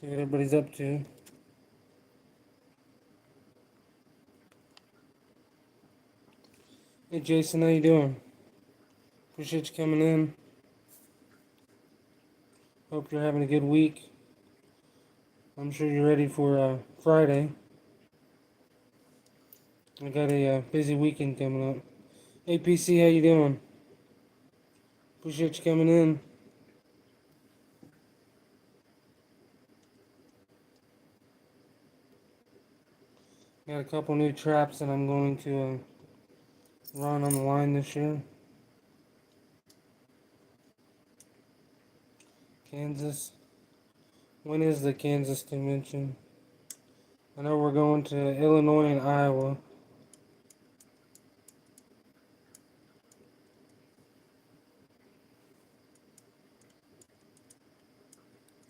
See what everybody's up to. Hey Jason, how you doing? Appreciate you coming in. Hope you're having a good week. I'm sure you're ready for Friday. I got a busy weekend coming up. Hey PC, how you doing? Appreciate you coming in. Got a couple new traps that I'm going to run on the line this year. Kansas. When is the Kansas convention? I know we're going to Illinois and Iowa.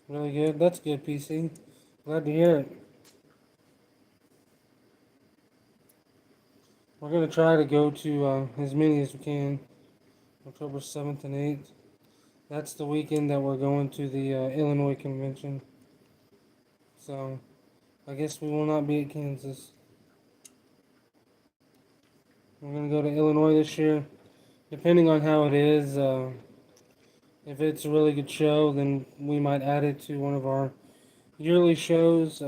Really good. That's good, PC. Glad to hear it. We're going to try to go to as many as we can. October 7th and 8th. That's the weekend that we're going to the Illinois convention. So, I guess we will not be at Kansas. We're going to go to Illinois this year. Depending on how it is, if it's a really good show, then we might add it to one of our yearly shows.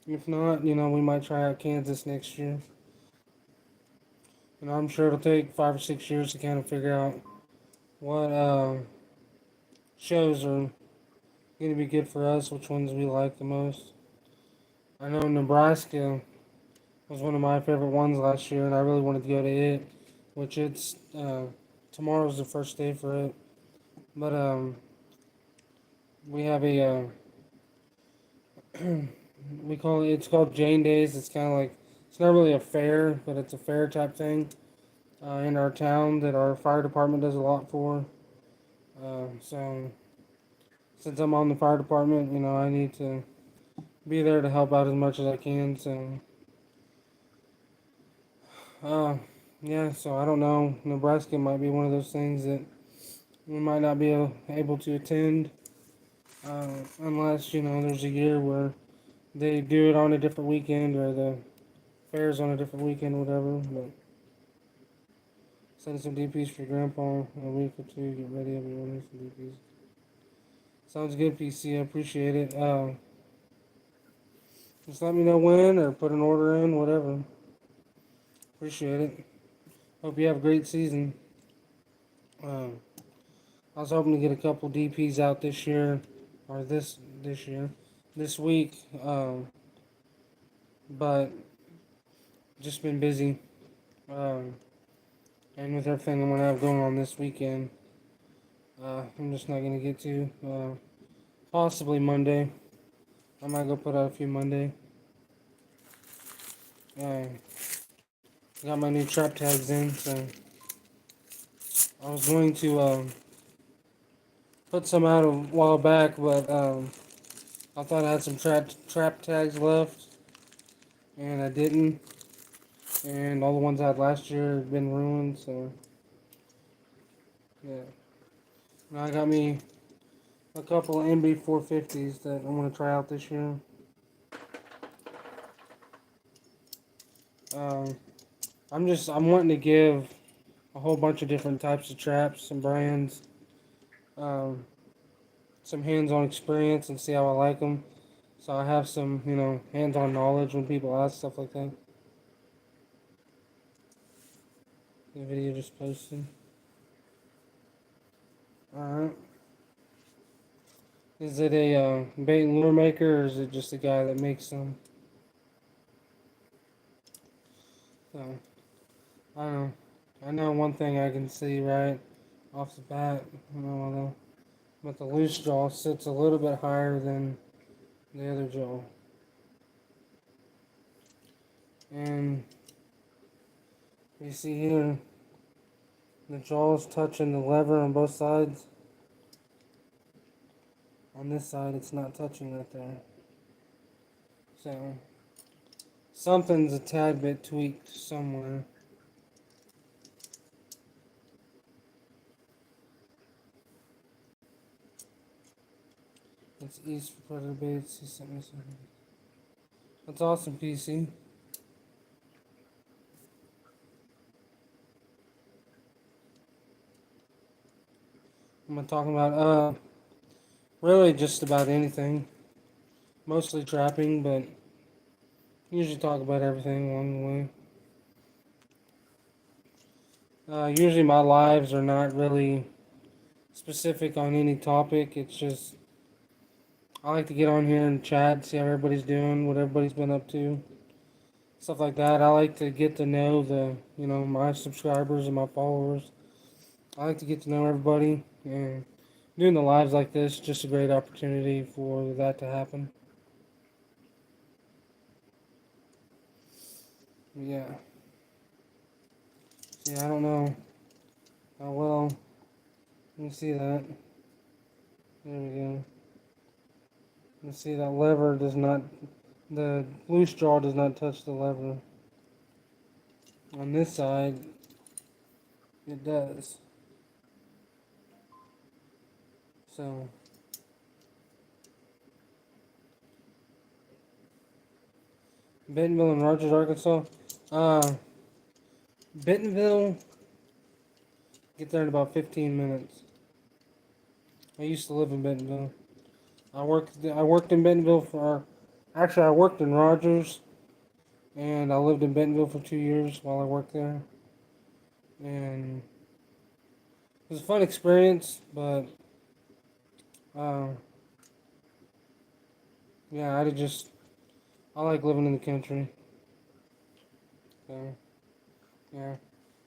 If not, we might try out Kansas next year. And I'm sure it'll take 5 or 6 years to kind of figure out what shows are going to be good for us, which ones we like the most. I know Nebraska was one of my favorite ones last year, and I really wanted to go to it, which it's tomorrow's the first day for it. But we have a it's called Jane Days. It's kind of like, it's not really a fair, but it's a fair type thing in our town that our fire department does a lot for. So since I'm on the fire department, I need to be there to help out as much as I can. So uh, yeah, so I don't know. Nebraska might be one of those things that we might not be able to attend unless there's a year where they do it on a different weekend or the fair's on a different weekend, whatever. But send some DPs for Grandpa in a week or two. Get ready, everyone. Some DPs. Sounds good, PC. I appreciate it. Just let me know when or put an order in, whatever. Appreciate it. Hope you have a great season. Uh, I was hoping to get a couple DPs out this year, or this year, this week. But just been busy. Um, and with everything I'm gonna have going on this weekend, I'm just not gonna get to. Possibly Monday. I might go put out a few Monday. Uh, got my new trap tags in, so I was going to put some out a while back, but I thought I had some trap tags left, and I didn't. And all the ones I had last year have been ruined, so yeah. Now I got me a couple of MB450s that I'm gonna try out this year. Um, I'm wanting to give a whole bunch of different types of traps and brands, um, some hands-on experience, and see how I like them. So I have some, hands-on knowledge when people ask stuff like that. The video just posted. All right. Is it a bait and lure maker, or is it just a guy that makes them? So I don't know. I know one thing I can see right off the bat. But the loose jaw sits a little bit higher than the other jaw, and you see here the jaw is touching the lever on both sides. On this side, it's not touching right there. So something's a tad bit tweaked somewhere. It's East for Predator Baits. He sent me something. That's awesome, PC. I'm talking about really just about anything. Mostly trapping, but usually talk about everything along the way. Usually my lives are not really specific on any topic. It's just I like to get on here and chat, see how everybody's doing, what everybody's been up to, stuff like that. I like to get to know my subscribers and my followers. I like to get to know everybody, and doing the lives like this is just a great opportunity for that to happen. Yeah. Yeah, I don't know how well. Let me see that. There we go. You see that lever does not, the loose jaw does not touch the lever. On this side, it does. So, Bentonville and Rogers, Arkansas. Uh, Bentonville, get there in about 15 minutes. I used to live in Bentonville. I worked in Bentonville actually I worked in Rogers, and I lived in Bentonville for 2 years while I worked there. And it was a fun experience, but uh, yeah, I like living in the country. So yeah,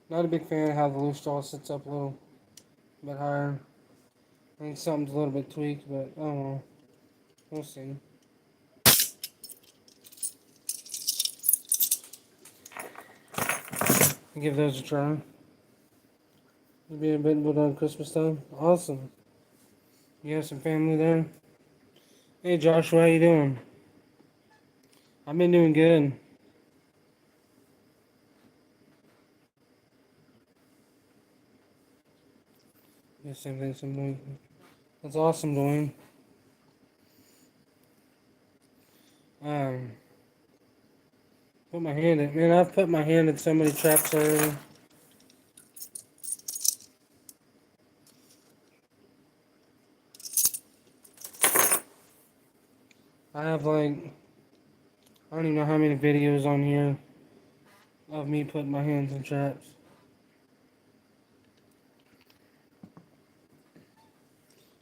not a big fan of how the loose jaw sits up a little bit higher. I think something's a little bit tweaked, but oh well, we'll see. Give those a try. You'll be in Bentonville on Christmas time. Awesome. You have some family there. Hey Joshua, how you doing? I've been doing good. Yeah, same thing, same thing. That's awesome, Dwayne. Um, put my hand in. Man, I've put my hand in so many traps already. I have like, I don't even know how many videos on here of me putting my hands in traps.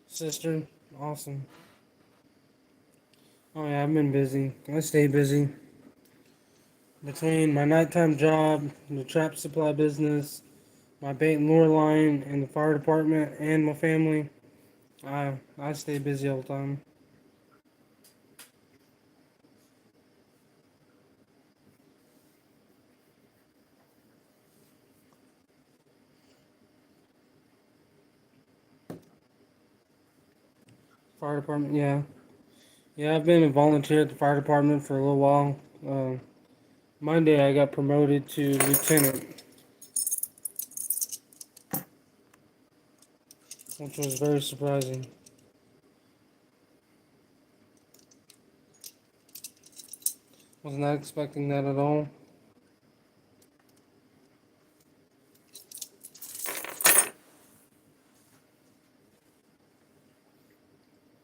Sister, awesome. Oh yeah, I've been busy. I stay busy. Between my nighttime job, the trap supply business, my bait and lure line, and the fire department, and my family, I stay busy all the time. Fire department, yeah. Yeah, I've been a volunteer at the fire department for a little while. Monday I got promoted to lieutenant, which was very surprising. Was not expecting that at all.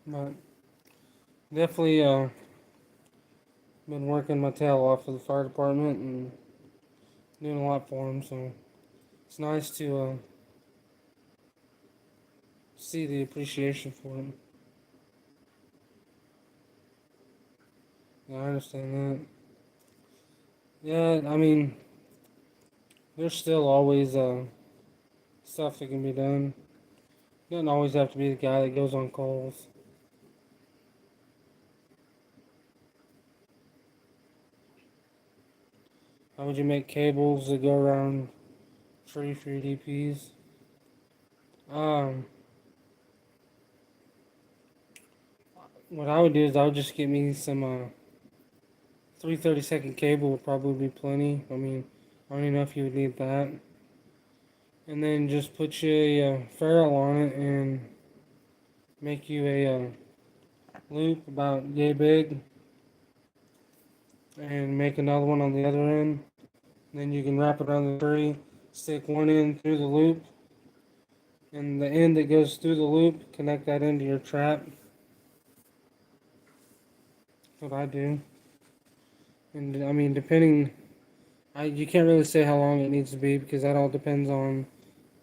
But definitely been working my tail off for the fire department and doing a lot for them. So it's nice to see the appreciation for them. Yeah, I understand that. Yeah, I mean, there's still always stuff that can be done. You don't always have to be the guy that goes on calls. How would you make cables that go around tree for your DPs? Um, what I would do is I would just get me some 330-second cable would probably be plenty. I mean, I don't even know if you would need that. And then just put you a ferrule on it and make you a loop about yay big and make another one on the other end. Then you can wrap it around the tree, stick one end through the loop, and the end that goes through the loop, connect that into your trap. That's what I do. And I mean, you can't really say how long it needs to be because that all depends on,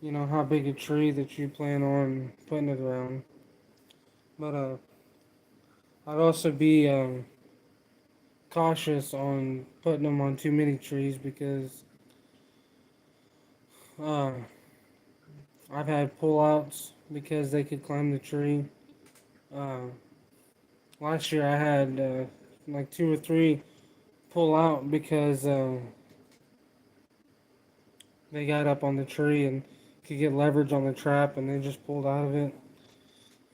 how big a tree that you plan on putting it around. But I'd also be cautious on putting them on too many trees because uh, I've had pullouts because they could climb the tree. Uh, Last year I had like two or three pull out because they got up on the tree and could get leverage on the trap and they just pulled out of it.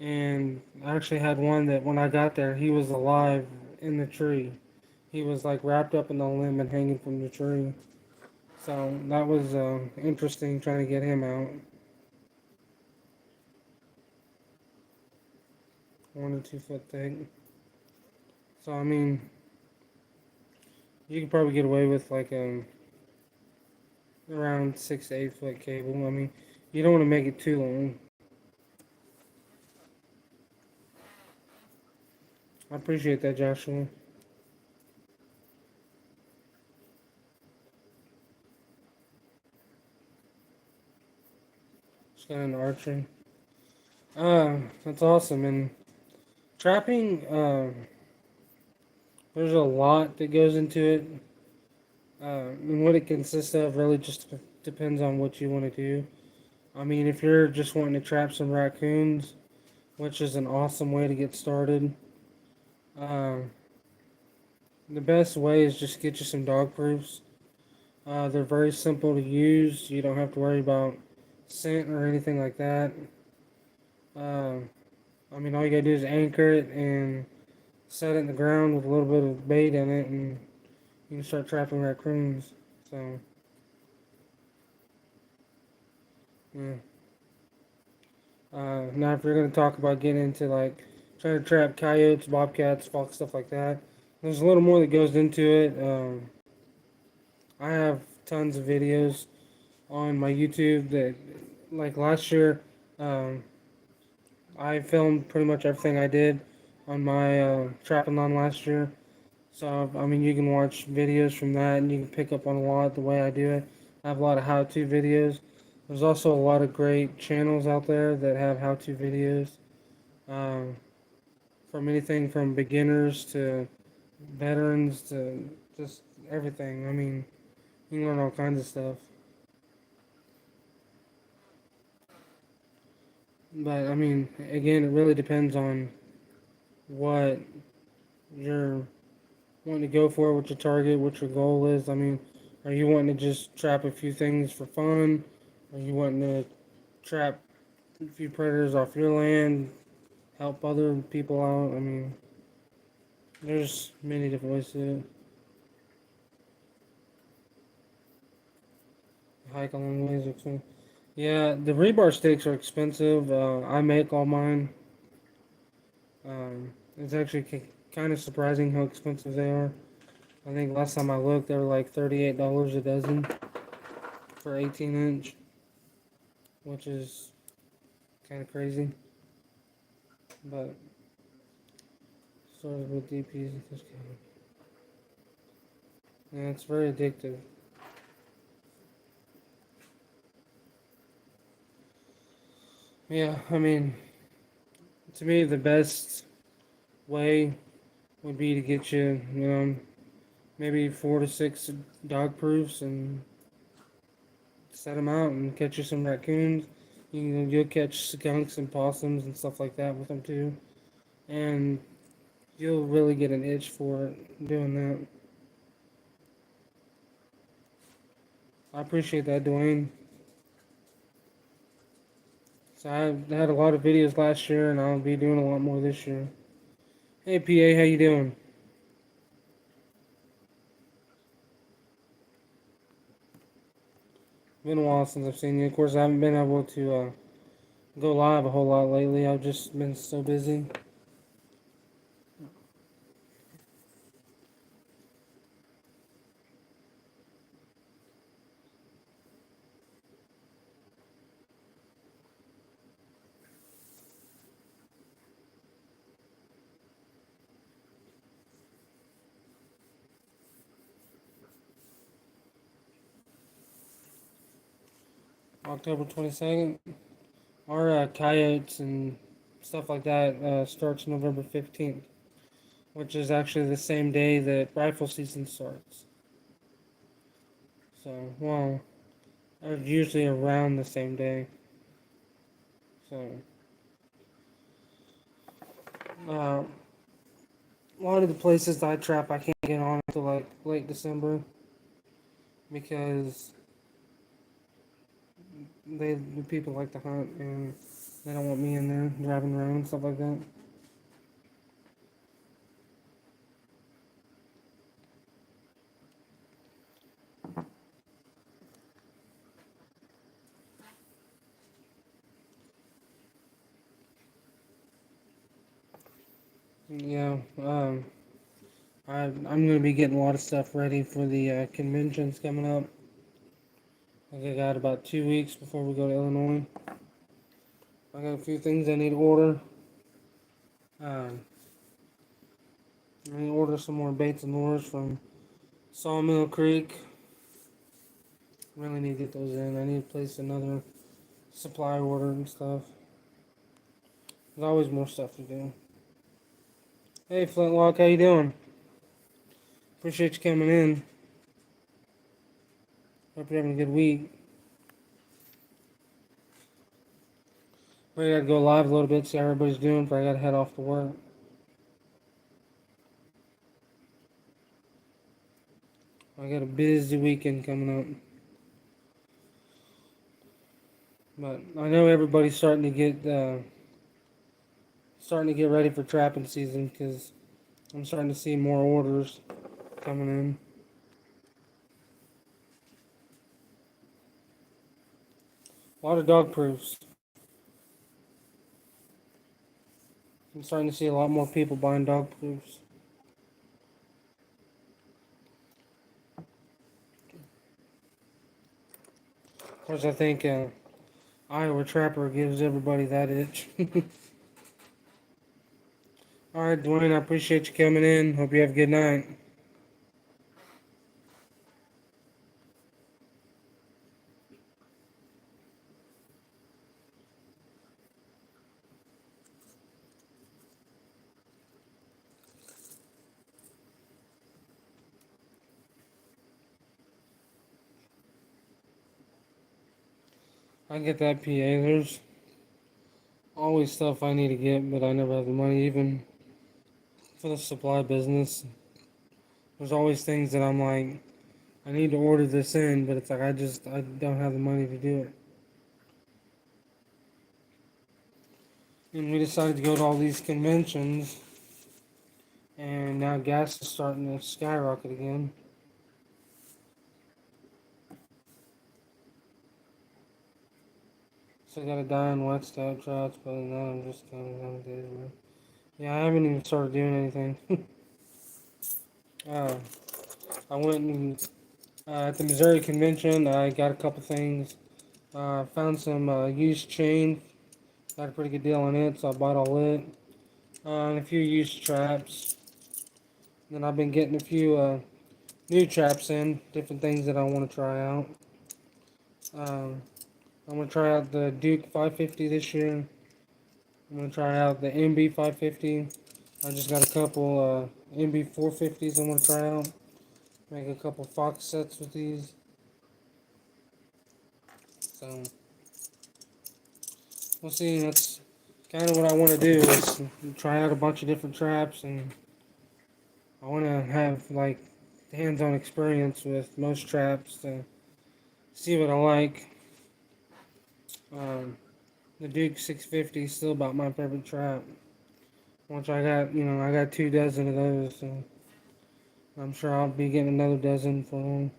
And I actually had one that when I got there, he was alive in the tree. He was like wrapped up in the limb and hanging from the tree. So that was interesting trying to get him out. 1 to 2 foot thick. So I mean, you could probably get away with like around 6 to 8 foot cable. I mean, you don't want to make it too long. I appreciate that, Joshua. Just got into archery. That's awesome. And trapping, there's a lot that goes into it. And what it consists of really just depends on what you want to do. I mean, if you're just wanting to trap some raccoons, which is an awesome way to get started, um, the best way is just get you some dog proofs. They're very simple to use. You don't have to worry about scent or anything like that. Um, I mean, all you gotta do is anchor it and set it in the ground with a little bit of bait in it, and you can start trapping raccoons. So, yeah. Now, if you're gonna talk about getting into like trying to trap coyotes, bobcats, fox, stuff like that, there's a little more that goes into it. I have tons of videos on my YouTube that, like last year, um, I filmed pretty much everything I did on my trapping lawn last year. So, I mean, you can watch videos from that and you can pick up on a lot the way I do it. I have a lot of how to videos. There's also a lot of great channels out there that have how to videos. Um, from anything from beginners to veterans to just everything. I mean, you can learn all kinds of stuff. But, I mean, again, it really depends on what you're wanting to go for, what your target, what your goal is. I mean, are you wanting to just trap a few things for fun? Are you wanting to trap a few predators off your land, help other people out? I mean, there's many different ways to do it. Hike a long ways. Okay. Yeah, the rebar stakes are expensive. I make all mine. It's actually kind of surprising how expensive they are. I think last time I looked, they were like $38 a dozen for 18 inch, which is kind of crazy. But started with DPs at this kind. Yeah, it's very addictive. Yeah, I mean, to me, the best way would be to get you, maybe 4 to 6 dog proofs and set them out and catch you some raccoons. You'll catch skunks and possums and stuff like that with them too, and you'll really get an itch for it doing that. I appreciate that, Dwayne. So I had a lot of videos last year, and I'll be doing a lot more this year. Hey, PA, how you doing? Been a while since I've seen you. Of course, I haven't been able to go live a whole lot lately. I've just been so busy. October 22nd. Our coyotes and stuff like that starts November 15th, which is actually the same day that rifle season starts. So, well, usually around the same day. So, uh, a lot of the places I trap, I can't get on until like late December because the people like to hunt and they don't want me in there driving around and stuff like that. Yeah, I'm gonna be getting a lot of stuff ready for the conventions coming up. I got about 2 weeks before we go to Illinois. I got a few things I need to order. Um, I need to order some more baits and lures from Sawmill Creek. Really need to get those in. I need to place another supply order and stuff. There's always more stuff to do. Hey Flintlock, how you doing? Appreciate you coming in. Hope you're having a good week. We gotta go live a little bit, see how everybody's doing before I gotta head off to work. I got a busy weekend coming up. But I know everybody's starting to get ready for trapping season because I'm starting to see more orders coming in. A lot of dog proofs. I'm starting to see a lot more people buying dog proofs. Of course, I think Iowa Trapper gives everybody that itch. All right, Dwayne, I appreciate you coming in. Hope you have a good night. I get that, PA. There's always stuff I need to get, but I never have the money, even for the supply business. There's always things that I'm like, I need to order this in, but it's like I don't have the money to do it. And we decided to go to all these conventions, and now gas is starting to skyrocket again. So I got a die on wet stab shots, but now I'm just kind of on days, man. Yeah, I haven't even started doing anything. uh, I went and at the Missouri convention, I got a couple things. Found some used chain, got a pretty good deal on it, so I bought all it. And a few used traps. Then I've been getting a few new traps in, different things that I want to try out. Um, I'm gonna try out the Duke 550 this year. I'm gonna try out the MB 550. I just got a couple MB 450s I want to try out. Make a couple Fox sets with these. So we'll see. That's kind of what I want to do is try out a bunch of different traps, and I want to have like hands-on experience with most traps to see what I like. Um, the Duke 650 is still about my favorite trap. Once I got 2 dozen of those, so I'm sure I'll be getting another dozen for them.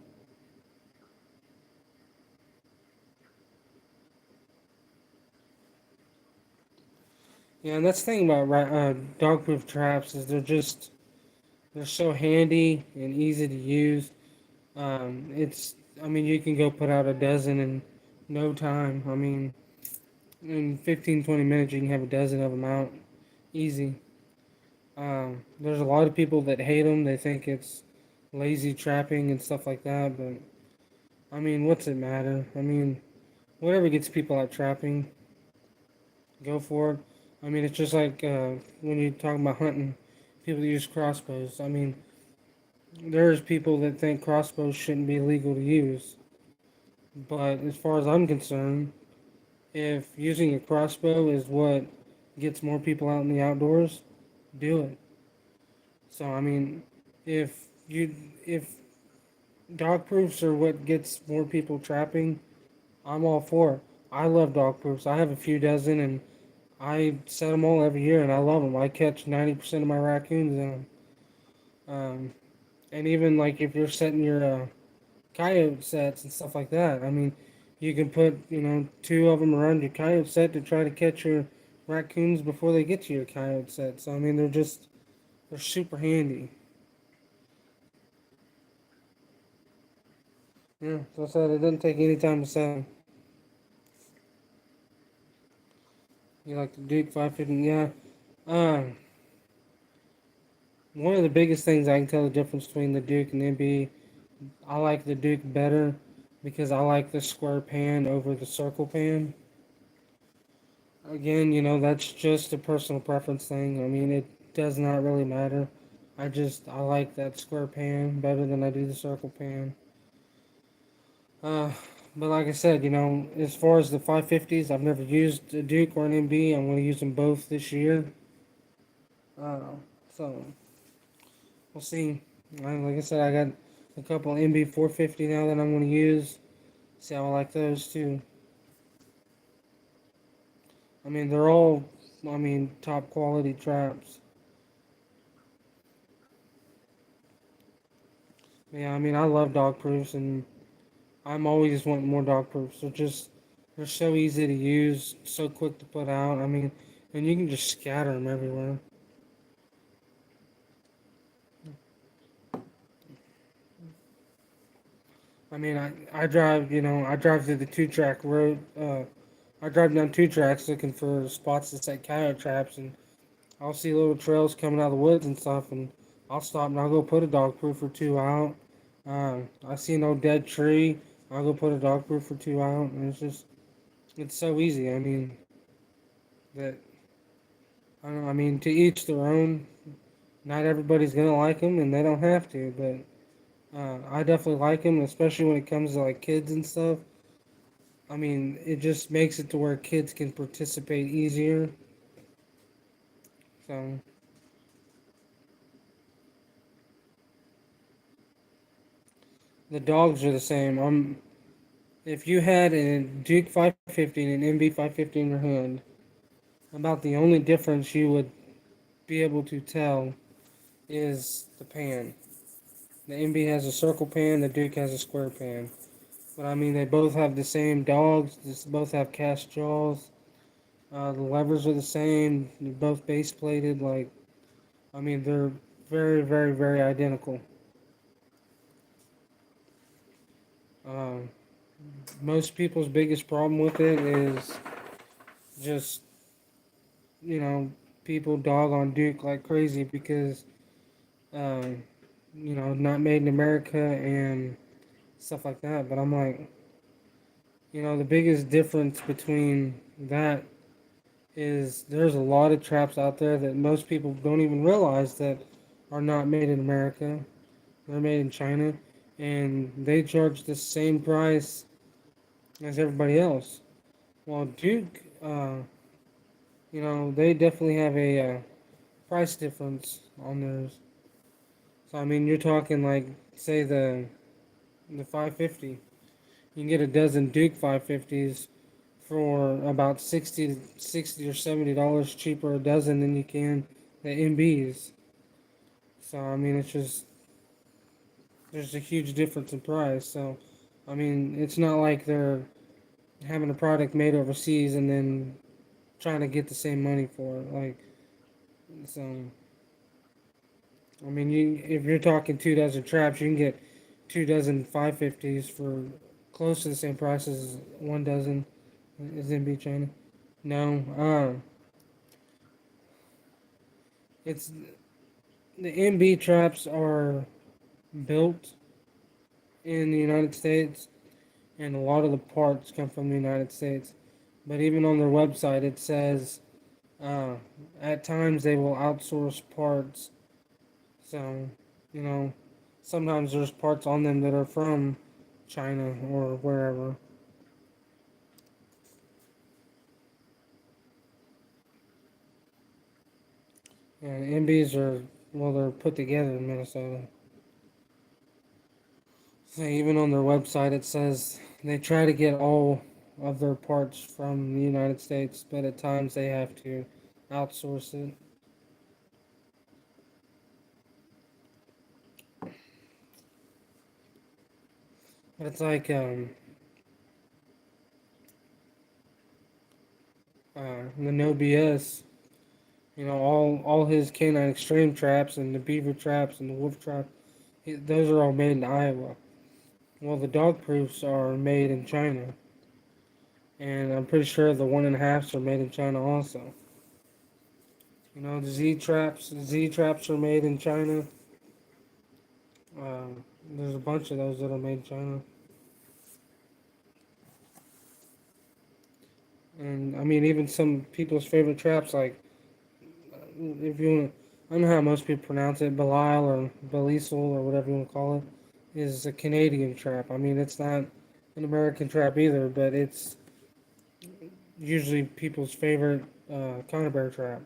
Yeah, and that's the thing about dog-proof traps is they're so handy and easy to use. I mean, you can go put out a dozen in no time. I mean, in 15, 20 minutes, you can have a dozen of them out easy. There's a lot of people that hate them. They think it's lazy trapping and stuff like that. But I mean, what's it matter? I mean, whatever gets people out trapping, go for it. I mean, it's just like when you're talking about hunting, people use crossbows. I mean, there's people that think crossbows shouldn't be legal to use, but as far as I'm concerned, if using a crossbow is what gets more people out in the outdoors, do it. So I mean, if you if dog proofs are what gets more people trapping, I'm all for it. I love dog proofs. I have a few dozen, and I set them all every year, and I love them. I catch 90% of my raccoons in them. And even like if you're setting your coyote sets and stuff like that, I mean, you can put two of them around your coyote set to try to catch your raccoons before they get to your coyote set. So I mean, they're super handy. Yeah, so I said it doesn't take any time to set 'em. You like the Duke 550? Yeah. Um, One of the biggest things I can tell the difference between the Duke and the MB, I like the Duke better because I like the square pan over the circle pan. Again, that's just a personal preference thing. I mean, it does not really matter. I like that square pan better than I do the circle pan. Uh, but like I said, as far as the 550s, I've never used a Duke or an MB. I'm going to use them both this year. Uh, so we'll see. Like I said, I got a couple MB 450 now that I'm going to use. See how I like those too. I mean, they're all, top quality traps. Yeah, I mean, I love dog proofs, and I'm always wanting more dog proofs. They're so easy to use, so quick to put out. I mean, and you can just scatter them everywhere. I mean, I drive through the two track road. I drive down two tracks looking for spots to set coyote traps, and I'll see little trails coming out of the woods and stuff, and I'll stop and I'll go put a dog proof or two out. I see an old dead tree, I'll go put a dog proof or two out, and it's so easy. I mean, that I don't know, I mean, to each their own. Not everybody's gonna like them, and they don't have to, but I definitely like them, especially when it comes to like kids and stuff. I mean, it just makes it to where kids can participate easier. So the dogs are the same. If you had a Duke 550 and an MB 550 in your hand, about the only difference you would be able to tell is the pan. The MB has a circle pan, the Duke has a square pan. But I mean, they both have the same dogs. They both have cast jaws. The levers are the same. They're both base plated. Like, I mean, they're very, very, very identical. Um, Most people's biggest problem with it is just, you know, people dog on Duke like crazy because, um, not made in America and stuff like that. But I'm like, the biggest difference between that is there's a lot of traps out there that most people don't even realize that are not made in America. They're made in China, and they charge the same price as everybody else. While Duke, they definitely have a price difference on theirs. So I mean, you're talking like, say the 550. You can get a dozen Duke 550s for about 60 or $70 cheaper a dozen than you can the MBs. So I mean, it's just there's a huge difference in price. So I mean, it's not like they're having a product made overseas and then trying to get the same money for it. Like, so I mean, if you're talking 2 dozen traps, you can get 2 dozen 550s for close to the same price as 1 dozen is MB China. No, it's the MB traps are built in the United States, and a lot of the parts come from the United States. But even on their website, it says uh, at times they will outsource parts. So, you know, sometimes there's parts on them that are from China or wherever. And MBs are, well, they're put together in Minnesota. So even on their website, it says they try to get all of their parts from the United States, but at times they have to outsource it. But it's like the No BS, all his canine extreme traps and the beaver traps and the wolf trap, those are all made in Iowa. Well, the dog proofs are made in China, and I'm pretty sure the 1.5s are made in China also. The Z traps are made in China. Uh, there's a bunch of those that are made in China, and I mean even some people's favorite traps like if you, I don't know how most people pronounce it, Belial or Belisal or whatever you want to call it, is a Canadian trap. I mean it's not an American trap either, but it's usually people's favorite conibear trap.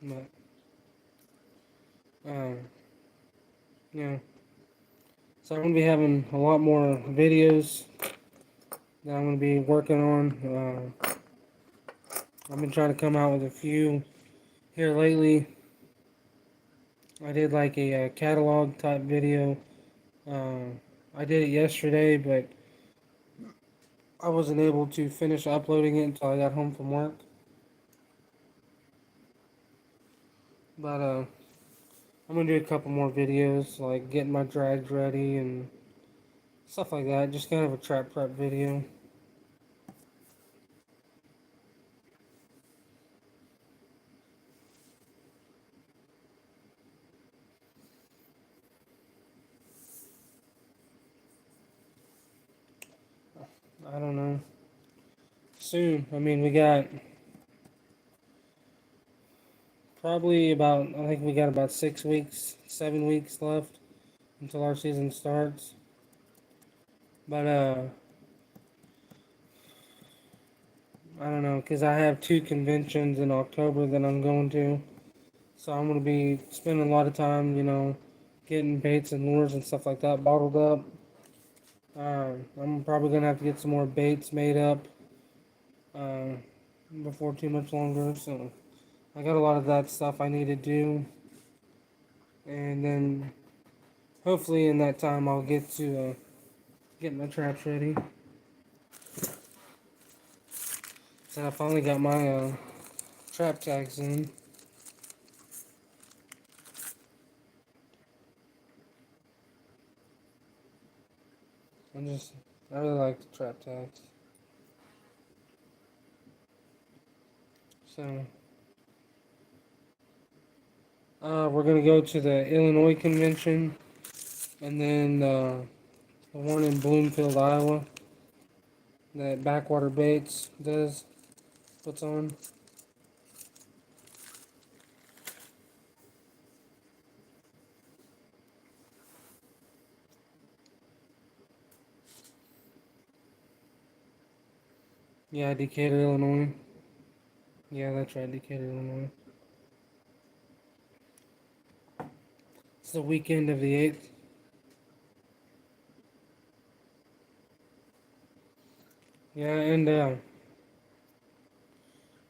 But um, yeah, so I'm gonna be having a lot more videos that I'm gonna be working on. I've been trying to come out with a few here lately. I did like a, catalog type video. Uh, I did it yesterday, but I wasn't able to finish uploading it until I got home from work. But I'm gonna do a couple more videos, like getting my drags ready and stuff like that. Just kind of a trap prep video. I don't know. Soon. I mean, we got probably about, I think we got about 6 weeks, 7 weeks left until our season starts. But I don't know, because I have two conventions in October that I'm going to. So I'm going to be spending a lot of time, getting baits and lures and stuff like that bottled up. I'm probably going to have to get some more baits made up uh, before too much longer. So I got a lot of that stuff I need to do. And then hopefully in that time I'll get to get my traps ready. So I finally got my trap tags in. I just, I really like the trap tags. So, we're gonna go to the Illinois convention, and then the one in Bloomfield, Iowa, that Backwater Baits puts on. Yeah, Decatur, Illinois. Yeah, that's right, Decatur, Illinois. It's the weekend of the 8th. Yeah, and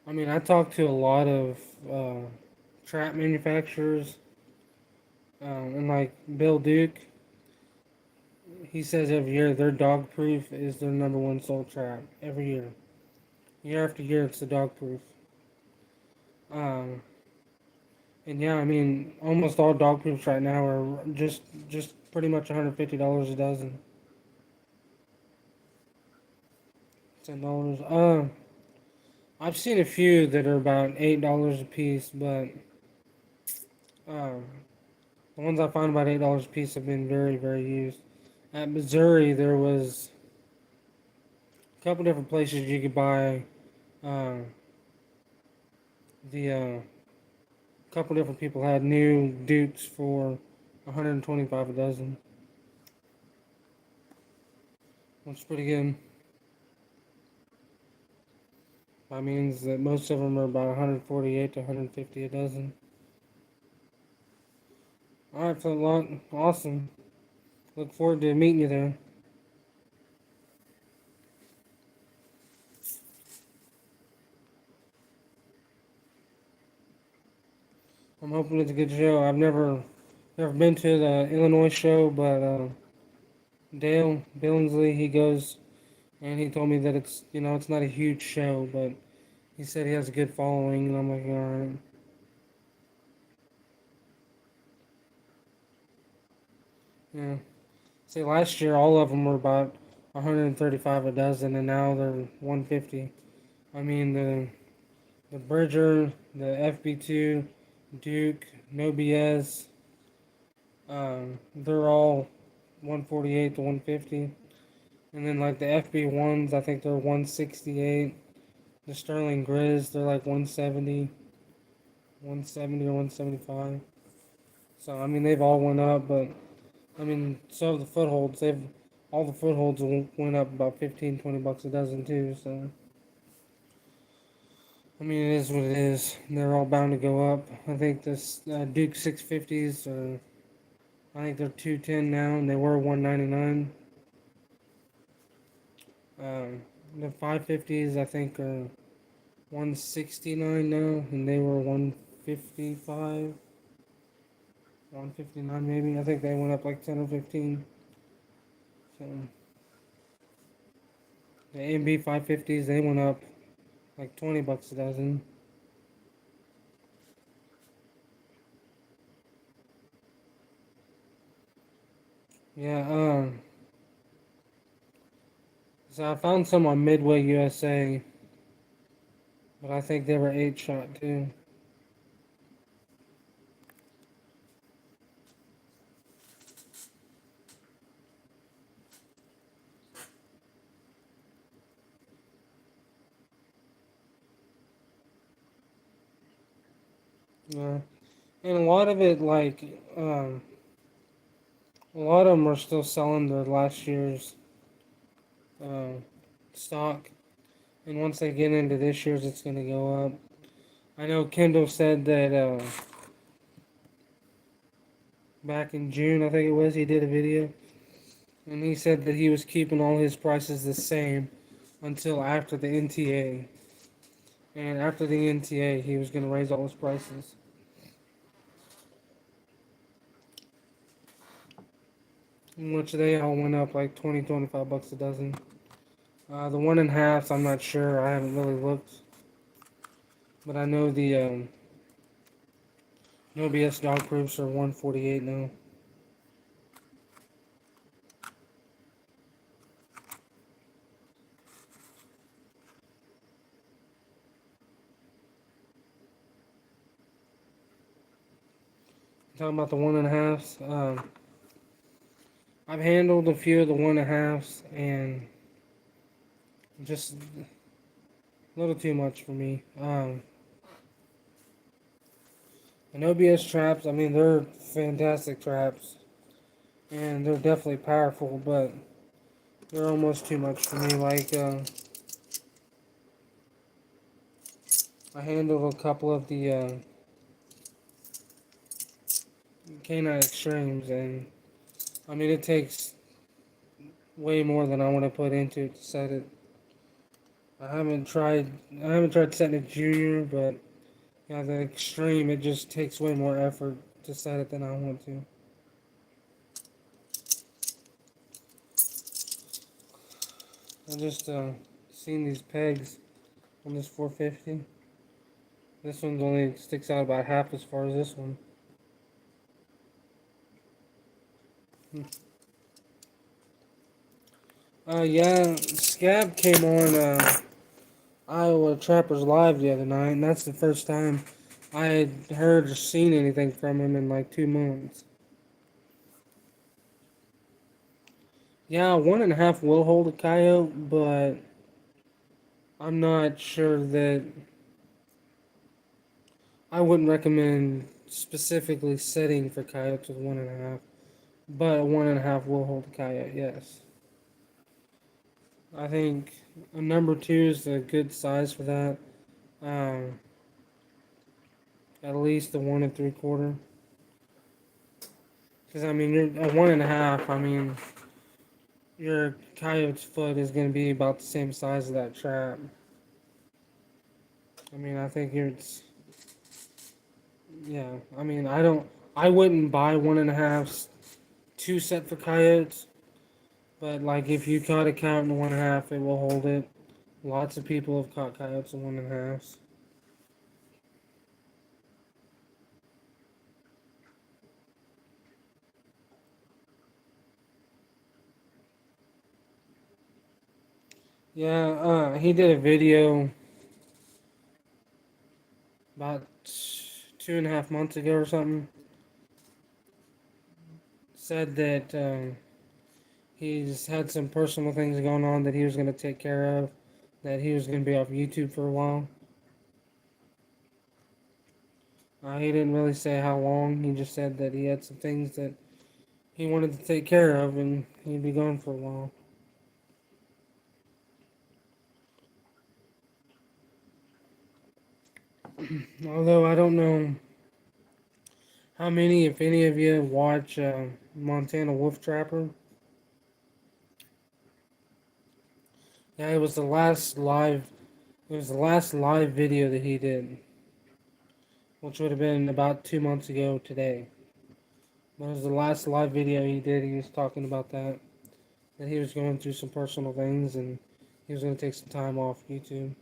I mean, I talked to a lot of uh, trap manufacturers, and like Bill Duke, he says every year their dog proof is their number one sold trap every year. Year after year, it's the dog proof. Um, and yeah, I mean, almost all dog proofs right now are just pretty much $150 a dozen. $10. I've seen a few that are about $8 a piece, but um, the ones I found about $8 a piece have been very, very used. At Missouri, there was a couple different places you could buy uh, the couple different people had new Dukes for 125 a dozen. That's pretty good. That means that most of them are about 148 to 150 a dozen. All right, so awesome. Look forward to meeting you there. I'm hoping it's a good show. I've never been to the Illinois show, but Dale Billingsley, he goes, and he told me that it's not a huge show, but he said he has a good following, and I'm like, all right. Yeah. See, last year all of them were about 135 a dozen, and now they're 150. I mean the Bridger, the FB2, Duke, No BS, they're all 148 to 150. And then like the FB ones, I think they're 168. The Sterling Grizz, they're like 170 or 175. So I mean they've all went up, but I mean so have the footholds. They've all the footholds went up about 15, 20 bucks a dozen too. So I mean it is what it is. They're all bound to go up. I think this Duke 650s are I think they're 210 now, and they were 199. Um, the 550s I think are 169 now, and they were 155, 159 maybe. I think they went up like 10 or 15. So the AMB 550s they went up like 20 bucks a dozen. Yeah. So I found some on Midway USA, but I think they were 8 shot too. Yeah. And a lot of it a lot of them are still selling their last year's uh, stock, and once they get into this year's, it's going to go up. I know Kendall said that back in June, I think it was, he did a video, and he said that he was keeping all his prices the same until after the NTA, and after the NTA, he was going to raise all his prices, in which they all went up like 20, 25 bucks a dozen. The one and halves, I'm not sure. I haven't really looked, but I know the no BS dog proofs are 148 now. Talking about the one and a halves. I've handled a few of the one and a halves, and just a little too much for me. And OBS traps, I mean, they're fantastic traps, and they're definitely powerful, but they're almost too much for me. Like, I handled a couple of the Canine Extremes, and I mean, it takes way more than I want to put into it to set it. I haven't tried setting it junior, but yeah, the extreme, it just takes way more effort to set it than I want to. I just seen these pegs on this 450. This one's only sticks out about half as far as this one. Yeah, Scab came on Iowa Trappers Live the other night, and that's the first time I had heard or seen anything from him in like 2 months. Yeah, 1.5 will hold a coyote, but I'm not sure that I wouldn't recommend specifically setting for coyotes with 1.5. But a 1.5 will hold a coyote, yes. I think a number two is a good size for that. Um, at least a 1 3/4. Because I mean, you're at 1.5. I mean, your coyote's foot is going to be about the same size as that trap. I mean, I think it's yeah. I mean, I wouldn't buy 1.5s two set for coyotes, but like if you caught a coyote in 1.5, it will hold it. Lots of people have caught coyotes in 1.5s. Yeah, he did a video about 2.5 months ago or something. Said that he's had some personal things going on that he was going to take care of, that he was going to be off YouTube for a while. He didn't really say how long. He just said that he had some things that he wanted to take care of, and he'd be gone for a while. Although I don't know how many, if any of you watch Montana Wolf Trapper. Yeah, it was the last live. It was the last live video that he did, which would have been about 2 months ago today. But it was the last live video he did. He was talking about that he was going through some personal things and he was going to take some time off YouTube.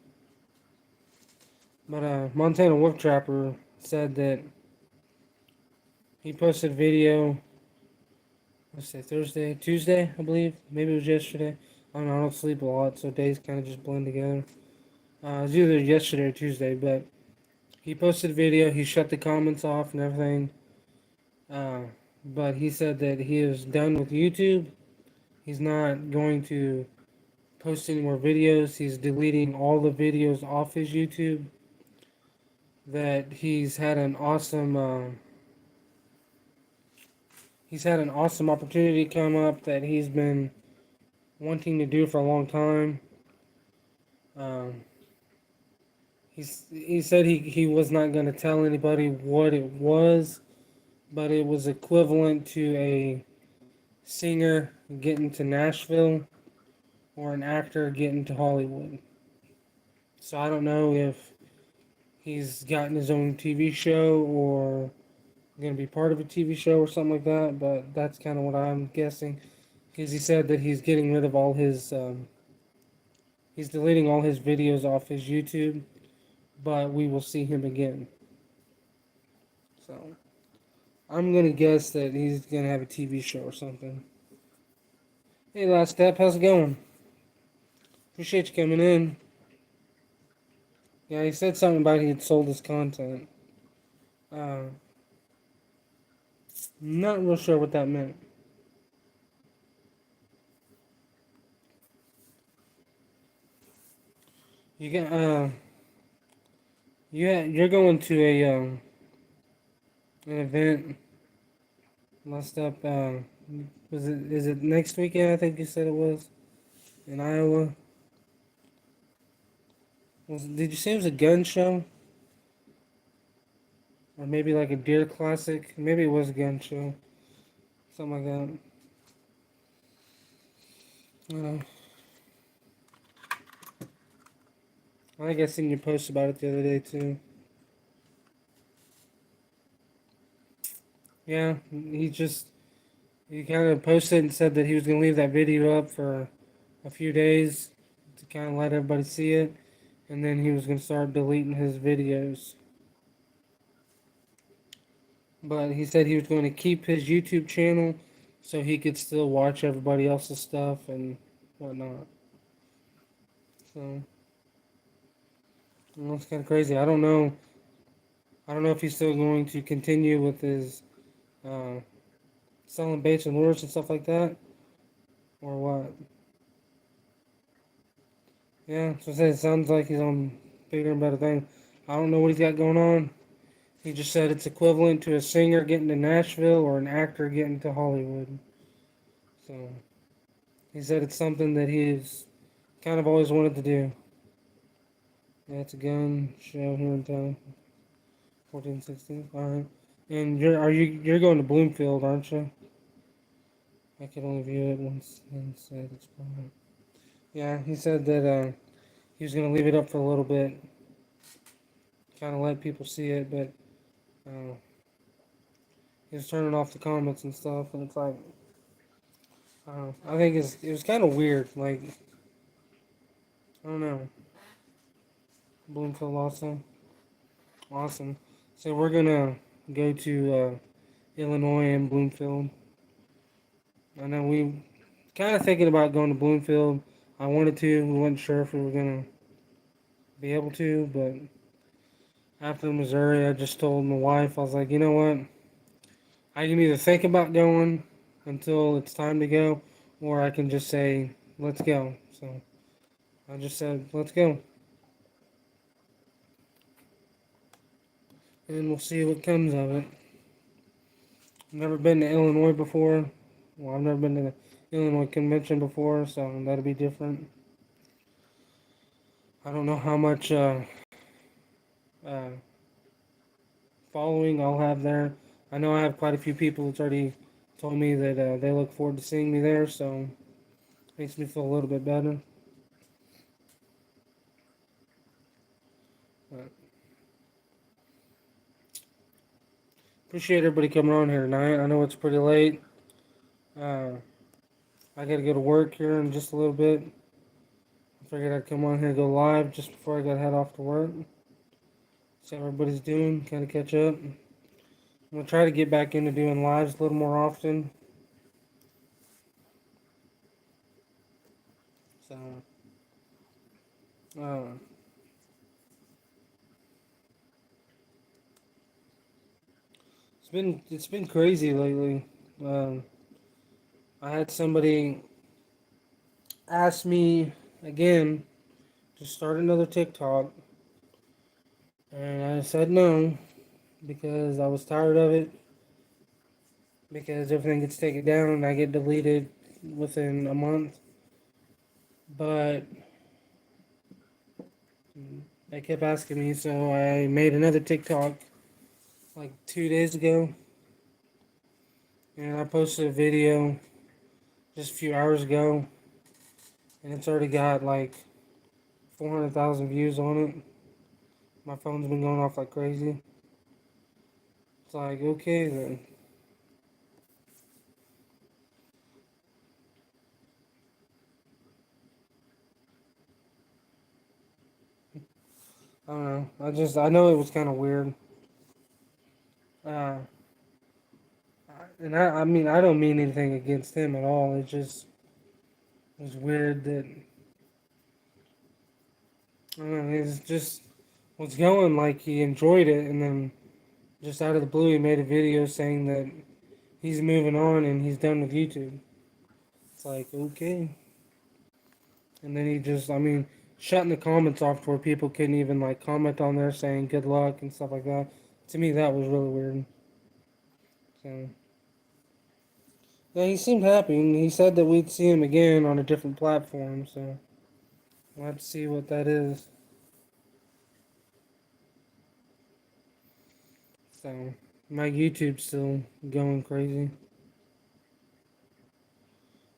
But Montana Wolf Trapper said that he posted a video. Let's say Thursday, Tuesday, I believe. Maybe it was yesterday. I don't know. I don't sleep a lot, so days kind of just blend together. It was either yesterday or Tuesday, but he posted a video. He shut the comments off and everything. Uh, but he said that he is done with YouTube. He's not going to post any more videos. He's deleting all the videos off his YouTube. That he's had an awesome opportunity come up that he's been wanting to do for a long time. Um, he said he was not going to tell anybody what it was, but it was equivalent to a singer getting to Nashville or an actor getting to Hollywood. So I don't know if he's gotten his own TV show or going to be part of a TV show or something like that, but that's kind of what I'm guessing. Because he said that he's getting rid of all his, he's deleting all his videos off his YouTube, but we will see him again. So I'm going to guess that he's going to have a TV show or something. Hey, Last Step, how's it going? Appreciate you coming in. Yeah, he said something about he had sold his content. Uh, Not real sure what that meant. You got you're going to a an event. Last up, is it next weekend? I think you said it was in Iowa. Did you say it was a gun show or maybe like a deer classic? Maybe it was a gun show, something like that. I think I seen you post about it the other day too. Yeah, he kind of posted and said that he was gonna leave that video up for a few days to kind of let everybody see it, and then he was gonna start deleting his videos. But he said he was going to keep his YouTube channel so he could still watch everybody else's stuff and whatnot. So That's kind of crazy. I don't know. I don't know if he's still going to continue with his uh, selling baits and lures and stuff like that, or what. Yeah, so I said it sounds like he's on bigger and better things. I don't know what he's got going on. He just said it's equivalent to a singer getting to Nashville or an actor getting to Hollywood. So he said it's something that he's kind of always wanted to do. Yeah, it's a gun show here in town. 1416. All right. And you're going to Bloomfield, aren't you? I can only view it once and said it's fine. Yeah, he said that he was gonna leave it up for a little bit, kind of let people see it, but uh, he was turning off the comments and stuff, and it's like I think it was kind of weird. Like I don't know, Bloomfield awesome, awesome. So we're gonna go to Illinois and Bloomfield. I know we kind of thinking about going to Bloomfield. I wanted to. We weren't sure if we were gonna be able to, but after Missouri, I just told my wife, I was like, you know what? I can either think about going until it's time to go, or I can just say, let's go. So I just said, let's go. And we'll see what comes of it. I've never been to Illinois before. Well, I've never been to the Illinois convention before, so that'll be different. I don't know how much uh, following I'll have there. I know I have quite a few people that's already told me that they look forward to seeing me there, so it makes me feel a little bit better. But appreciate everybody coming on here tonight. I know it's pretty late. Uh, I gotta go to work here in just a little bit. I figured I'd come on here and go live just before I gotta head off to work. See how everybody's doing, kind of catch up. I'm gonna try to get back into doing lives a little more often. So, uh, it's been crazy lately. Um, I had somebody ask me again to start another TikTok, and I said no because I was tired of it. Because everything gets taken down and I get deleted within a month. But they kept asking me, so I made another TikTok like 2 days ago, and I posted a video just a few hours ago, and it's already got like 400,000 views on it. My phone's been going off like crazy. It's like, okay then. I don't know. I know it was kind of weird. Uh, and I mean, I don't mean anything against him at all. It was weird that, I don't know, it's just was going like he enjoyed it, and then just out of the blue, he made a video saying that he's moving on and he's done with YouTube. It's like, okay. And then he just, I mean, shutting the comments off to where people couldn't even like comment on there saying good luck and stuff like that. To me, that was really weird. So, yeah, he seemed happy, and he said that we'd see him again on a different platform. So, we'll have to see what that is. So, my YouTube's still going crazy.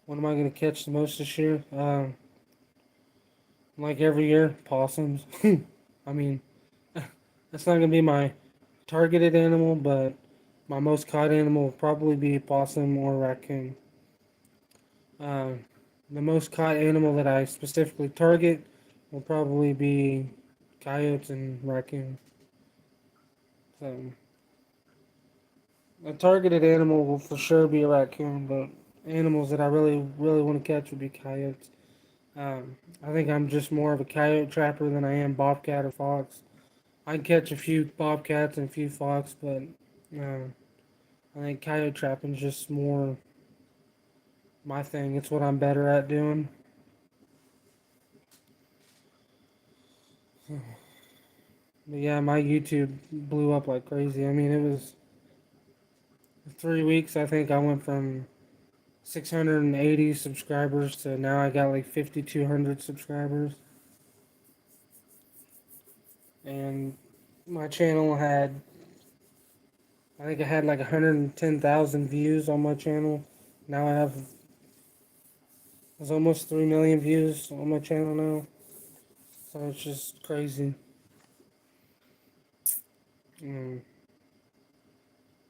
What am I going to catch the most this year? Like every year, possums. I mean, that's not gonna be my targeted animal, but my most caught animal will probably be possum or raccoon. Uh, the most caught animal that I specifically target will probably be coyotes and raccoon. So, a targeted animal will for sure be a raccoon, but animals that I really, really want to catch would be coyotes. I think I'm just more of a coyote trapper than I am bobcat or fox. I can catch a few bobcats and a few fox, but uh, I think coyote trapping is just more my thing. It's what I'm better at doing. But yeah, my YouTube blew up like crazy. I mean, it was 3 weeks. I think I went from 680 subscribers to now I got like 5,200 subscribers. And my channel had, I think I had like 110,000 views on my channel. Now I have, there's almost 3 million views on my channel now. So it's just crazy. Mm,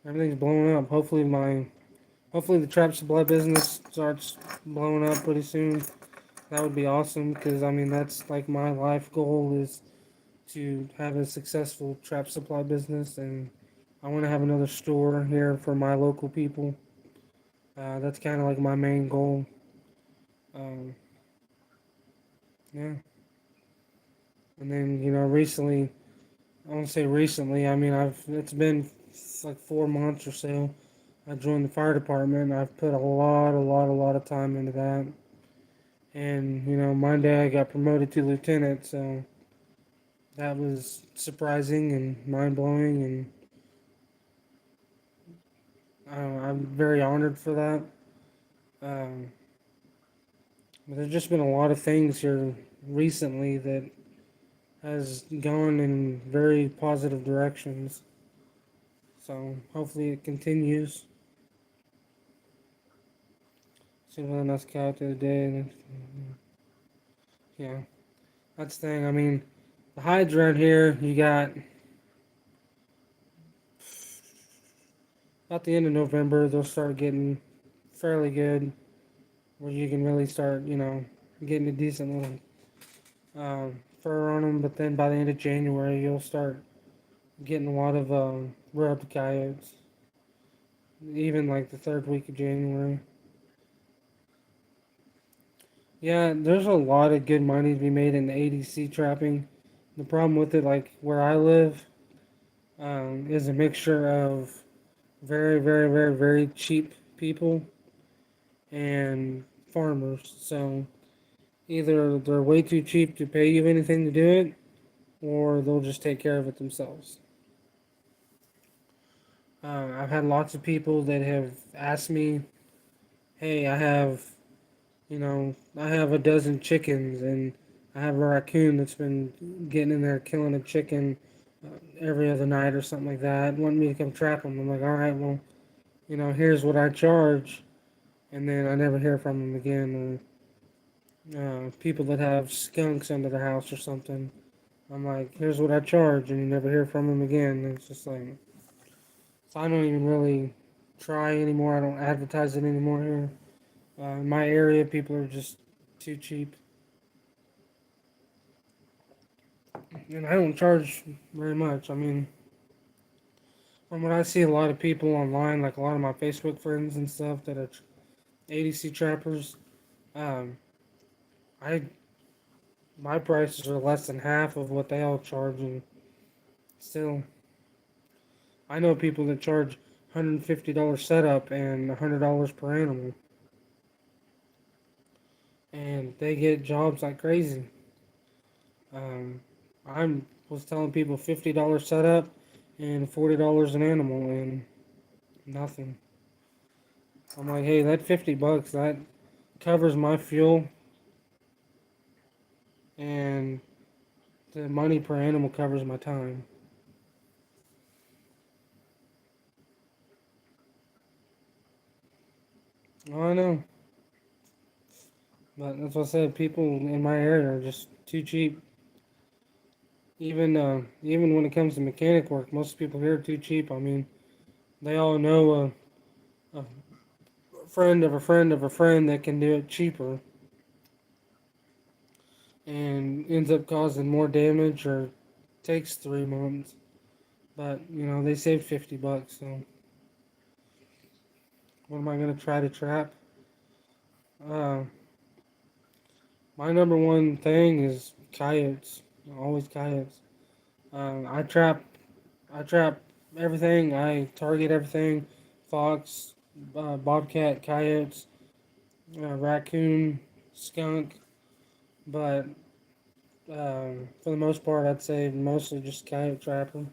everything's blowing up. Hopefully the trap supply business starts blowing up pretty soon. That would be awesome because I mean that's like my life goal is to have a successful trap supply business, and I want to have another store here for my local people. That's kind of like my main goal. Um, yeah, and then recently, I won't say recently. I mean it's been like 4 months or so. I joined the fire department. I've put a lot of time into that, and Monday I got promoted to lieutenant, so that was surprising and mind blowing, and I'm very honored for that. Um, but there's just been a lot of things here recently that has gone in very positive directions. So hopefully it continues. See what else out the other day. Yeah, that's the thing. I mean, the hides around here, you got about the end of November, they'll start getting fairly good, where you can really start, getting a decent little fur on them. But then by the end of January, you'll start getting a lot of rubbed coyotes, even like the third week of January. Yeah, there's a lot of good money to be made in ADC trapping. The problem with it, like where I live, is a mixture of very, very, very, very cheap people and farmers. So either they're way too cheap to pay you anything to do it, or they'll just take care of it themselves. I've had lots of people that have asked me, "Hey, I have a dozen chickens, and I have a raccoon that's been getting in there killing a chicken every other night or something like that. Want me to come trap them?" I'm like, "All right, well, here's what I charge," and then I never hear from them again. Or people that have skunks under the house or something, I'm like, "Here's what I charge," and you never hear from them again. And it's just like, so I don't even really try anymore. I don't advertise it anymore here. In my area, people are just too cheap. And I don't charge very much. I mean, from what I see, a lot of people online, like a lot of my Facebook friends and stuff that are ADC trappers, um, I my prices are less than half of what they all charge, and still, I know people that charge $150 setup and $100 per animal, and they get jobs like crazy. Um, I was telling people $50 setup and $40 an animal, and nothing. I'm like, hey, that $50 that covers my fuel, and the money per animal covers my time. Oh, I know, but that's what I said. People in my area are just too cheap. Even when it comes to mechanic work, most people here are too cheap. I mean, they all know a friend of a friend of a friend that can do it cheaper, and ends up causing more damage or takes 3 months. But they saved $50. So what am I gonna try to trap? Uh, My number one thing is coyotes. Always coyotes. I trap. I trap everything. I target everything. Fox, bobcat, coyotes, raccoon, skunk. But for the most part, I'd say mostly just coyote trapping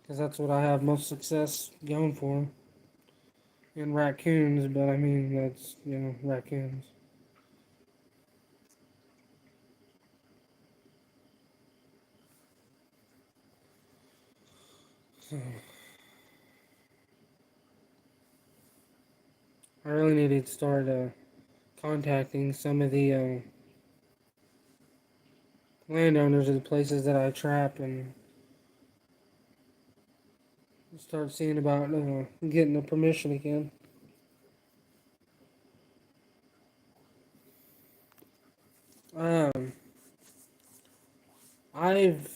because that's what I have most success going for. And raccoons, but I mean that's raccoons. So I really need to start contacting some of the landowners of the places that I trap and start seeing about getting the permission again. Um, I've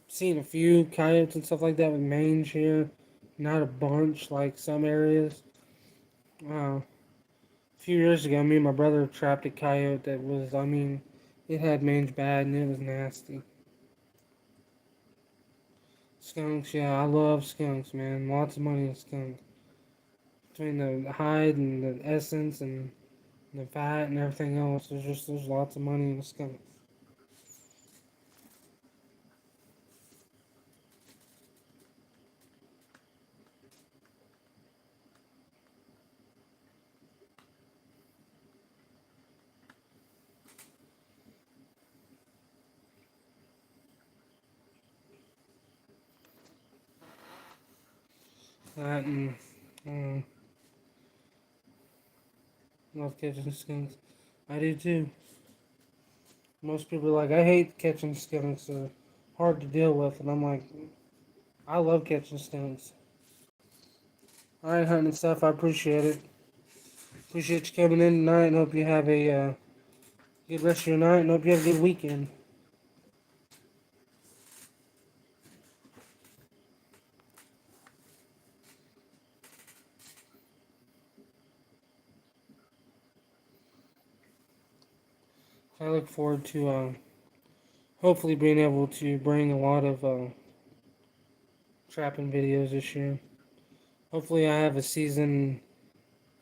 seen a few coyotes and stuff like that with mange here, not a bunch like some areas. A few years ago, me and my brother trapped a coyote that was, I mean, it had mange bad and it was nasty. Skunks, yeah, I love skunks, man. Lots of money in skunks. Between the hide and the essence and the fat and everything else, there's lots of money in skunks. That and um, love catching skunks. I do too. Most people are like, I hate catching skunks. They're hard to deal with, and I'm like, I love catching skunks. All right, hunting stuff. I appreciate it. Appreciate you coming in tonight, and hope you have a good rest of your night, and hope you have a good weekend. I look forward to hopefully being able to bring a lot of trapping videos this year. Hopefully, I have a season.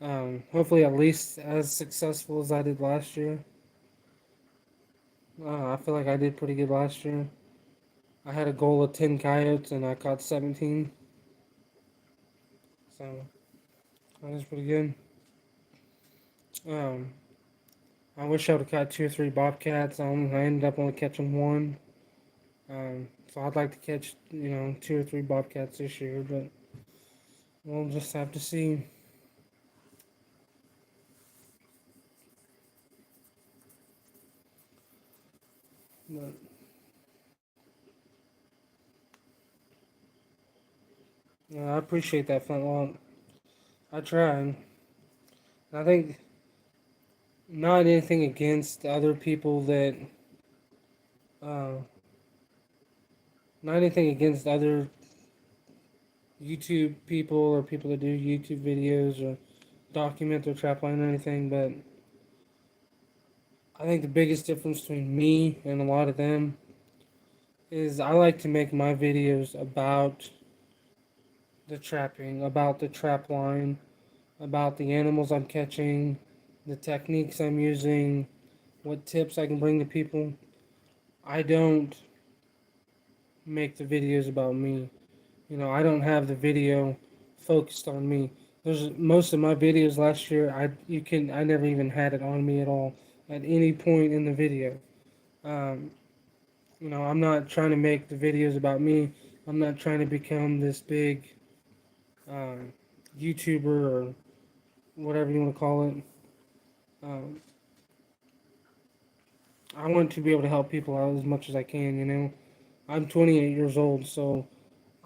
Hopefully, at least as successful as I did last year. I feel like I did pretty good last year. I had a goal of 10 coyotes and I caught 17. So that was pretty good. Um, I wish I would have caught two or three bobcats. I ended up only catching one. So I'd like to catch, two or three bobcats this year, but we'll just have to see. But I appreciate that flintlock. I tried. I think not anything against other people that, uh, not anything against other YouTube people or people that do YouTube videos or document their trapline or anything, but I think the biggest difference between me and a lot of them is I like to make my videos about the trapping, about the trap line, about the animals I'm catching, the techniques I'm using, what tips I can bring to people. I don't make the videos about me. I don't have the video focused on me. There's most of my videos last year. I never even had it on me at all at any point in the video. Um, I'm not trying to make the videos about me. I'm not trying to become this big um, YouTuber or whatever you want to call it. Um, I want to be able to help people out as much as I can. I'm 28 years old, so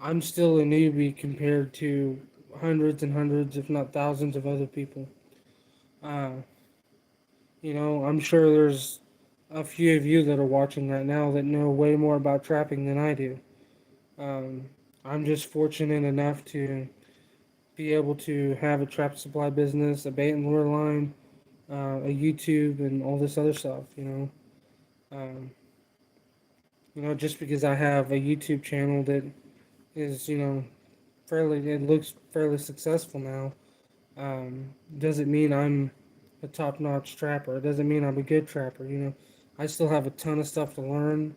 I'm still a newbie compared to hundreds and hundreds, if not thousands, of other people. Uh, I'm sure there's a few of you that are watching right now that know way more about trapping than I do. Um, I'm just fortunate enough to be able to have a trap supply business, a bait and lure line, a YouTube and all this other stuff. Um, just because I have a YouTube channel that is, fairly, it looks fairly successful now, doesn't mean I'm a top-notch trapper. It doesn't mean I'm a good trapper. I still have a ton of stuff to learn,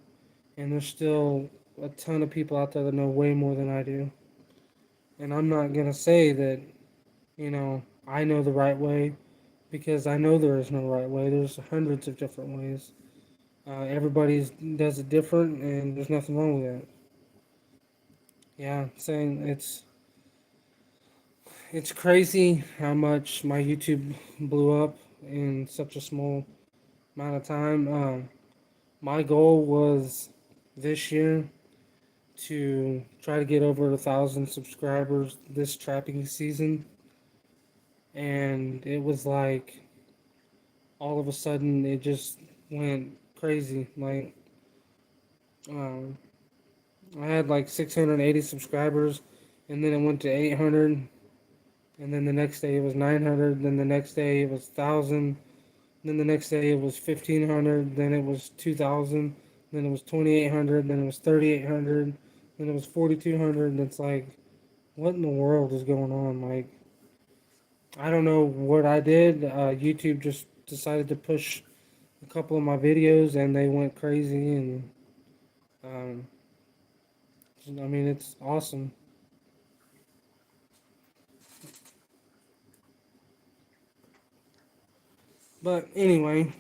and there's still a ton of people out there that know way more than I do. And I'm not gonna say that, I know the right way, because I know there is no right way. There's hundreds of different ways. Everybody does it different, and there's nothing wrong with that. Yeah, saying it's crazy how much my YouTube blew up in such a small amount of time. My goal was this year to try to get over 1,000 subscribers this trapping season, and it was like all of a sudden it just went crazy. Like, um, I had like 680 subscribers, and then it went to 800, and then the next day it was 900, then the next day it was 1,000, then the next day it was 1,500, then it was 2,000, then it was 2,800, then it was 3,800, then it was 4,200, and it's like, what in the world is going on? Like, I don't know what I did. YouTube just decided to push a couple of my videos, and they went crazy, and um, I mean, it's awesome. But anyway,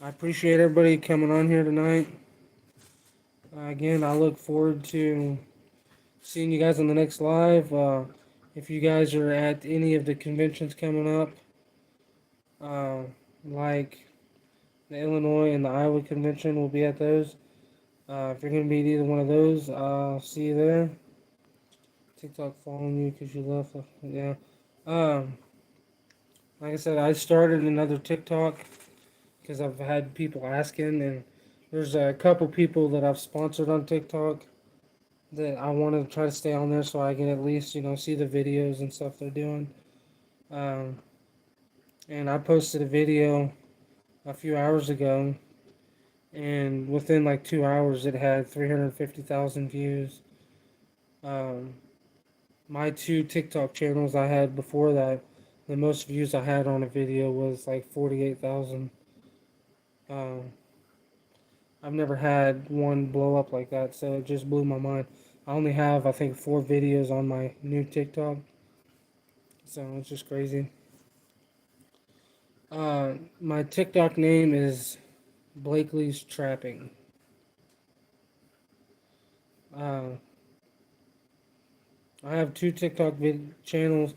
I appreciate everybody coming on here tonight. Again, I look forward to seeing you guys on the next live. If you guys are at any of the conventions coming up, uh, like the Illinois and the Iowa convention, we'll be at those. If you're going to be at either one of those, I'll see you there. TikTok following you because you left. Yeah. Um, like I said, I started another TikTok because I've had people asking, and there's a couple people that I've sponsored on TikTok that I want to try to stay on there so I can at least, see the videos and stuff they're doing. Um, and I posted a video a few hours ago, and within like 2 hours, it had 350,000 views. Um, my two TikTok channels I had before that, the most views I had on a video was like 48,000. Um, I've never had one blow up like that, so it just blew my mind. I only have, I think, 4 videos on my new TikTok, so it's just crazy. My TikTok name is Blakely's Trapping. Uh, I have two TikTok channels.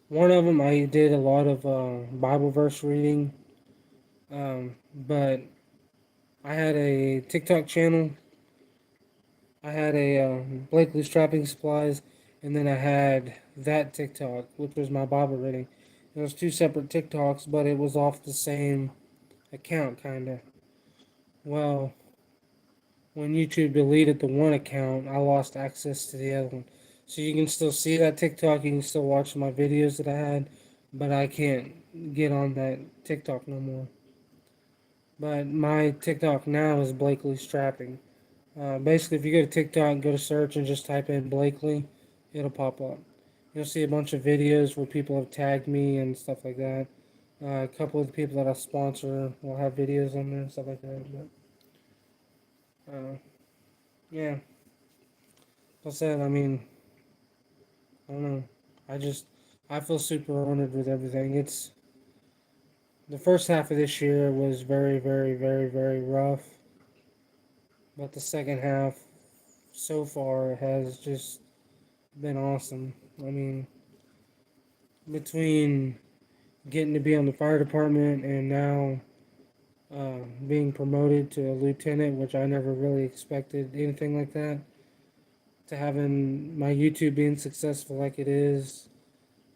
One of them I did a lot of Bible verse reading, but I had a TikTok channel. I had a Blakely's Trapping Supplies, and then I had that TikTok, which was my Bible reading. It was two separate TikToks, but it was off the same account, kind of. Well, when YouTube deleted the one account, I lost access to the other one. So you can still see that TikTok, you can still watch my videos that I had, but I can't get on that TikTok no more. But my TikTok now is Blakely's Trapping. Basically, if you go to TikTok, go to search and just type in Blakely, it'll pop up. You'll see a bunch of videos where people have tagged me and stuff like that. A couple of the people that I sponsor will have videos on there and stuff like that. But yeah, like I said, I mean, I don't know. I just I feel super honored with everything. It's the first half of this year was very, very, very, very rough, but the second half so far has just been awesome. I mean, between getting to be on the fire department and now being promoted to a lieutenant, which I never really expected anything like that, to having my YouTube being successful like it is,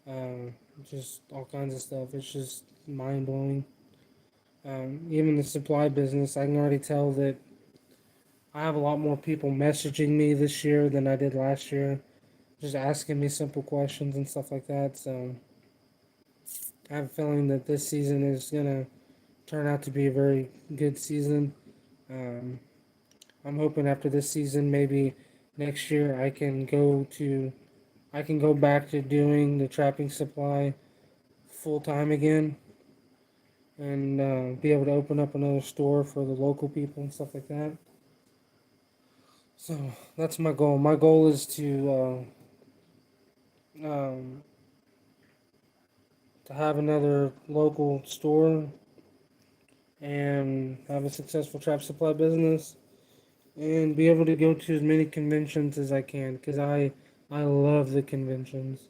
uh, just all kinds of stuff. It's just mind blowing. Even the supply business, I can already tell that I have a lot more people messaging me this year than I did last year, just asking me simple questions and stuff like that. So I have a feeling that this season is gonna turn out to be a very good season. Um, I'm hoping after this season, maybe next year, I can go back to doing the trapping supply full time again, and be able to open up another store for the local people and stuff like that. So that's my goal. My goal is to have another local store and have a successful trap supply business and be able to go to as many conventions as I can because I love the conventions.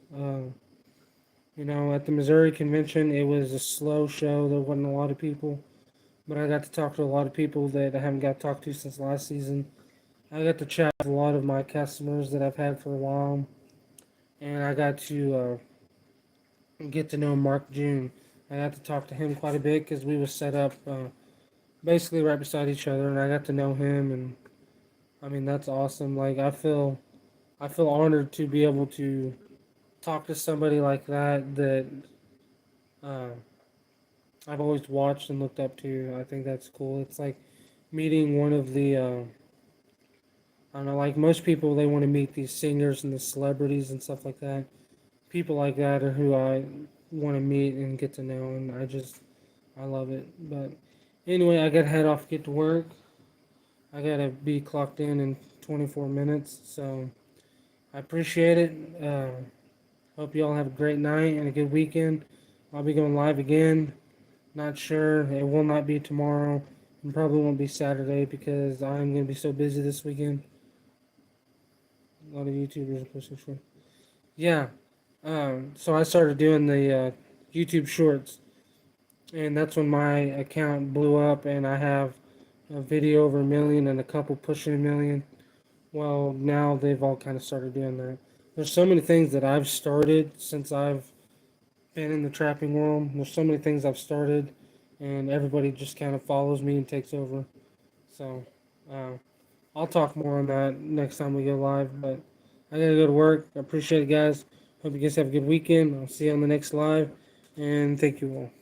At the Missouri convention, it was a slow show. There wasn't a lot of people, but I got to talk to a lot of people that I haven't got to talk to since last season. I got to chat with a lot of my customers that I've had for a while, and I got to get to know Mark June. I got to talk to him quite a bit because we were set up basically right beside each other, and I got to know him, and I mean that's awesome. Like I feel honored to be able to talk to somebody like that uh, I've always watched and looked up to. I think that's cool. It's like meeting one of the I don't know, like most people they want to meet these singers and the celebrities and stuff like that. People like that are who I want to meet and get to know, and I love it. But anyway, I gotta head off, get to work. I gotta be clocked in 24 minutes, so I appreciate it. Hope you all have a great night and a good weekend. I'll be going live again. Not sure. It will not be tomorrow, and probably won't be Saturday because I'm gonna be so busy this weekend. A lot of YouTubers are posting short. Yeah. So I started doing the YouTube Shorts, and that's when my account blew up, and I have a video over 1 million and a couple pushing 1 million. Well, now they've all kind of started doing that. There's so many things that I've started since I've been in the trapping world. There's so many things I've started, and everybody just kind of follows me and takes over. So, uh, I'll talk more on that next time we go live. But I gotta go to work. I appreciate it, guys. Hope you guys have a good weekend. I'll see you on the next live, and thank you all.